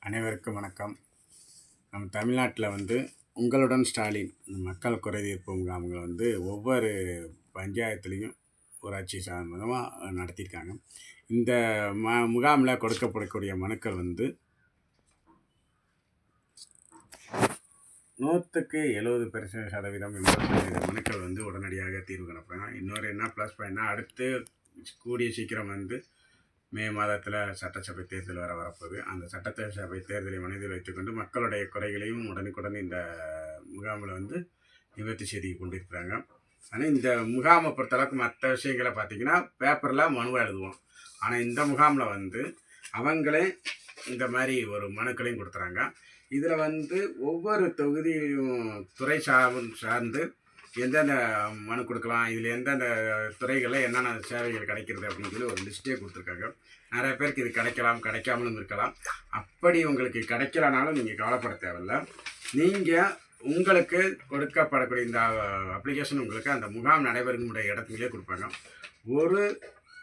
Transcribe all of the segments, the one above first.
அனைவருக்கும் வணக்கம். நம்ம தமிழ்நாட்டில் உங்களுடன் ஸ்டாலின் மக்கள் குறைதீர்ப்பு முகாம்கள் ஒவ்வொரு பஞ்சாயத்துலேயும் ஊராட்சி சம்பந்தமாக நடத்தியிருக்காங்க. இந்த முகாமில் கொடுக்கப்படக்கூடிய மனுக்கள் 100% மனுக்கள் உடனடியாக தீர்வு காணப்படும். இன்னொரு என்ன ப்ளஸ் பாயிண்ட்னா, அடுத்து கூடிய சீக்கிரம் மே மாதத்தில் சட்டசபை தேர்தல் வரப்போகுது. அந்த சட்டசபை தேர்தலை மனதில் வைத்துக்கொண்டு மக்களுடைய குறைகளையும் உடனுக்குடன் இந்த முகாமில் நிவர்த்தி செய்து கொண்டிருக்கிறாங்க. ஆனால் இந்த முகாமை பொறுத்தளவுக்கு மற்ற விஷயங்களை பார்த்திங்கன்னா பேப்பரில் மனுவாக எழுதுவோம். ஆனால் இந்த முகாமில் அவங்களே இந்த மாதிரி ஒரு மனுக்களையும் கொடுத்துறாங்க. இதில் ஒவ்வொரு தொகுதியும் துறை சார்ந்து எந்தெந்த மனு கொடுக்கலாம், இதில் எந்தெந்த துறைகளில் என்னென்ன சேவைகள் கிடைக்கிறது அப்படின்னு சொல்லி ஒரு லிஸ்ட்டே கொடுத்துருக்காங்க. நிறைய பேருக்கு இது கிடைக்காமலும் இருக்கலாம். அப்படி உங்களுக்கு கிடைக்கலனாலும் நீங்கள் கவலைப்பட தேவையில்லை. நீங்கள் உங்களுக்கு கொடுக்கப்படக்கூடிய இந்த அப்ளிகேஷன் உங்களுக்கு அந்த முகாம் நடைபெறும் இடத்துலேயே கொடுப்பாங்க. ஒரு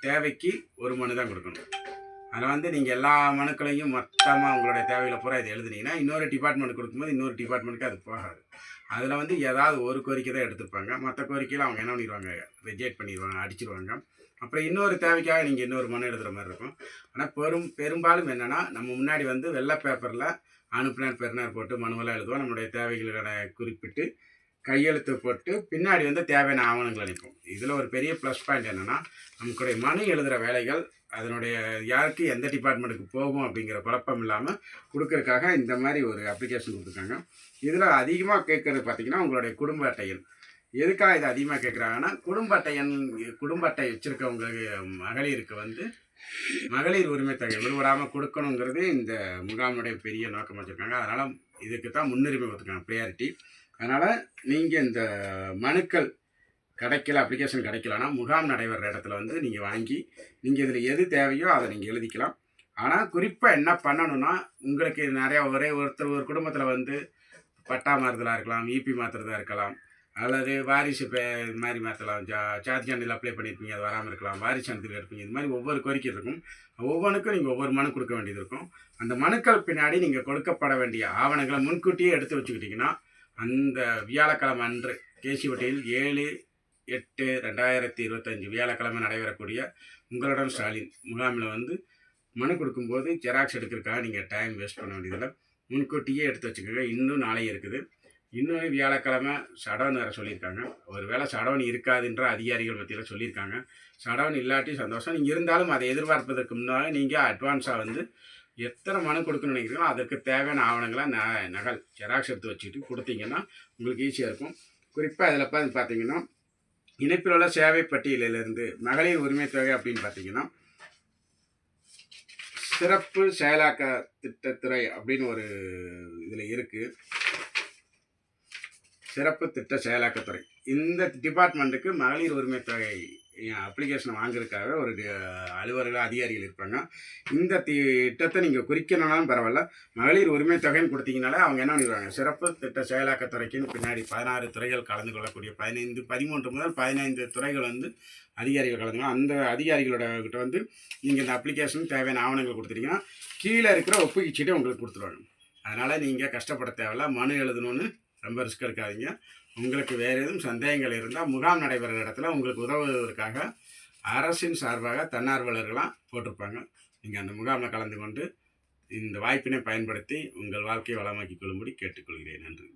தேவைக்கு ஒரு மனு தான் கொடுக்கணும். அதில் நீங்கள் எல்லா மனுக்களையும் மொத்தமாக உங்களுடைய தேவைகளை பூரா இது எழுதுனீங்கன்னா இன்னொரு டிபார்ட்மெண்ட் கொடுக்கும்போது இன்னொரு டிபார்ட்மெண்ட்டுக்கு அது போகாது. அதில் ஏதாவது ஒரு கோரிக்கை தான் எடுத்துருப்பாங்க. மற்ற கோரிக்கையில் அவங்க என்ன பண்ணிடுவாங்க, ரிஜெக்ட் பண்ணிடுவாங்க, அடிச்சிடுவாங்க. அப்புறம் இன்னொரு தேவைக்காக நீங்கள் இன்னொரு மனு எழுதுகிற மாதிரி இருக்கும். ஆனால் பெரும்பாலும் என்னென்னா, நம்ம முன்னாடி வெள்ளை பேப்பரில் அனுப்பினார் பெருனார் போட்டு மனுவெல்லாம் எழுதுவோம். நம்மளுடைய தேவைகளை குறிப்பிட்டு கையெழுத்து போட்டு பின்னாடி தேவையான ஆவணங்கள் அனுப்போம். இதில் ஒரு பெரிய ப்ளஸ் பாயிண்ட் என்னென்னா, நமக்குடைய மனு எழுதுகிற வேலைகள் அதனுடைய யாருக்கு எந்த டிபார்ட்மெண்ட்டுக்கு போகும் அப்படிங்கிற குழப்பம் இல்லாமல் கொடுக்கறதுக்காக இந்த மாதிரி ஒரு அப்ளிகேஷன் கொடுத்துருக்காங்க. இதில் அதிகமாக கேட்குறது பார்த்திங்கன்னா உங்களுடைய குடும்ப அட்டை எண். எதுக்காக இது அதிகமாக கேட்குறாங்கன்னா, குடும்ப அட்டை வச்சுருக்கவங்களுக்கு மகளிருக்கு மகளிர் உரிமை தொகை விடுபடாமல் கொடுக்கணுங்கிறது இந்த முகாமுடைய பெரிய நோக்கம் வச்சுருக்காங்க. அதனால் இதுக்கு தான் முன்னுரிமை கொடுத்துருக்காங்க, ப்ரியாரிட்டி. அதனால் நீங்கள் இந்த மனுக்கள் அப்ளிகேஷன் கிடைக்கலன்னா முகாம் நடைபெற இடத்துல நீங்கள் வாங்கி நீங்கள் இதில் எது தேவையோ அதை நீங்கள் எழுதிக்கலாம். ஆனால் குறிப்பாக என்ன பண்ணணுன்னா, உங்களுக்கு நிறையா ஒருத்தர் ஒரு குடும்பத்தில் பட்டா மாறுதலாக இருக்கலாம், இபி மாற்றுறதா இருக்கலாம், அல்லது வாரிசு இது மாதிரி மாற்றலாம். சாதி சான்றிதழ் அப்ளை பண்ணியிருப்பீங்க, அது வராமல் இருக்கலாம், வாரிசு சான்றிதழ் இருப்பீங்க. இது மாதிரி ஒவ்வொரு கோரிக்கை இருக்கும். ஒவ்வொன்றுக்கும் நீங்கள் ஒவ்வொரு மனு கொடுக்க வேண்டியது இருக்கும். அந்த மனுக்கள் பின்னாடி நீங்கள் கொடுக்கப்பட வேண்டிய ஆவணங்களை முன்கூட்டியே எடுத்து வச்சுக்கிட்டிங்கன்னா, அந்த வியாழக்கிழமை அன்று கேசிப்பட்டியில் 7/8/2025 வியாழக்கிழமை நடைபெறக்கூடிய உங்களுடன் ஸ்டாலின் முகாமில் மனு கொடுக்கும்போது ஜெராக்ஸ் எடுக்கிறதுக்காக நீங்கள் டைம் வேஸ்ட் பண்ண வேண்டியதில்லை. முன்கூட்டியே எடுத்து வச்சுக்கோங்க. இன்னும் நாளை இருக்குது. இன்னொரு வியாழக்கிழமை ஷடவுன் வேறு சொல்லியிருக்காங்க. ஒரு வேளை ஷடவுன் இருக்காதுன்ற அதிகாரிகள் மத்தியில் சொல்லியிருக்காங்க. ஷடவுன் இல்லாட்டி சந்தோஷம். நீங்கள் இருந்தாலும் அதை எதிர்பார்ப்பதற்கு முன்னால் நீங்கள் அட்வான்ஸாக எத்தனை மனு கொடுக்கணும்னு நினைக்கிறீங்களோ அதற்கு தேவையான ஆவணங்களை நகல் ஜெராக்ஸ் எடுத்து வச்சுக்கிட்டு கொடுத்தீங்கன்னா உங்களுக்கு ஈஸியாக இருக்கும். குறிப்பாக இதில் பார்த்தீங்கன்னா, இணைப்பில் உள்ள சேவை பட்டியலிலிருந்து மகளிர் உரிமை தொகை அப்படின்னு பார்த்தீங்கன்னா, சிறப்பு செயலாக்க திட்டத்துறை அப்படின்னு ஒரு இதில் இருக்குது. சிறப்பு திட்ட செயலாக்கத்துறை. இந்த டிபார்ட்மெண்ட்டுக்கு மகளிர் உரிமை தொகை அப்ளிகேஷன் வாங்குறதுக்காக ஒரு அலுவலர்கள் அதிகாரிகள் இருப்பாங்க. இந்த திட்டத்தை நீங்கள் குறிக்கணும்னாலும் பரவாயில்ல, மகளிர் உரிமை தொகைன்னு கொடுத்தீங்கனாலே அவங்க என்ன பண்ணிடுவாங்க, சிறப்பு திட்ட செயலாக்கத்துறைக்குன்னு பின்னாடி 16 துறைகள் கலந்து கொள்ளக்கூடிய 13 முதல் 15 துறைகள் அதிகாரிகள் கலந்துக்கலாம். அந்த அதிகாரிகளோட கிட்ட நீங்கள் இந்த அப்ளிகேஷன் தேவையான ஆவணங்கள் கொடுத்துட்டீங்கன்னா கீழே இருக்கிற ஒப்புகைச்சீட்டை உங்களுக்கு கொடுத்துருவாங்க. அதனால் நீங்கள் கஷ்டப்பட தேவையில்ல. மனு எழுதணும்னு ரொம்ப ரிஸ்க் எடுக்காதீங்க. உங்களுக்கு வேறு எதுவும் சந்தேகங்கள் இருந்தால் முகாம் நடைபெற இடத்துல உங்களுக்கு உதவுவதற்காக அரசின் சார்பாக தன்னார்வலர்களாக போட்டிருப்பாங்க. நீங்கள் அந்த முகாமில் கலந்து கொண்டு இந்த வாய்ப்பினை பயன்படுத்தி உங்கள் வாழ்க்கையை வளமாக்கிக் கொள்ளும்படி கேட்டுக்கொள்கிறேன். நன்றி.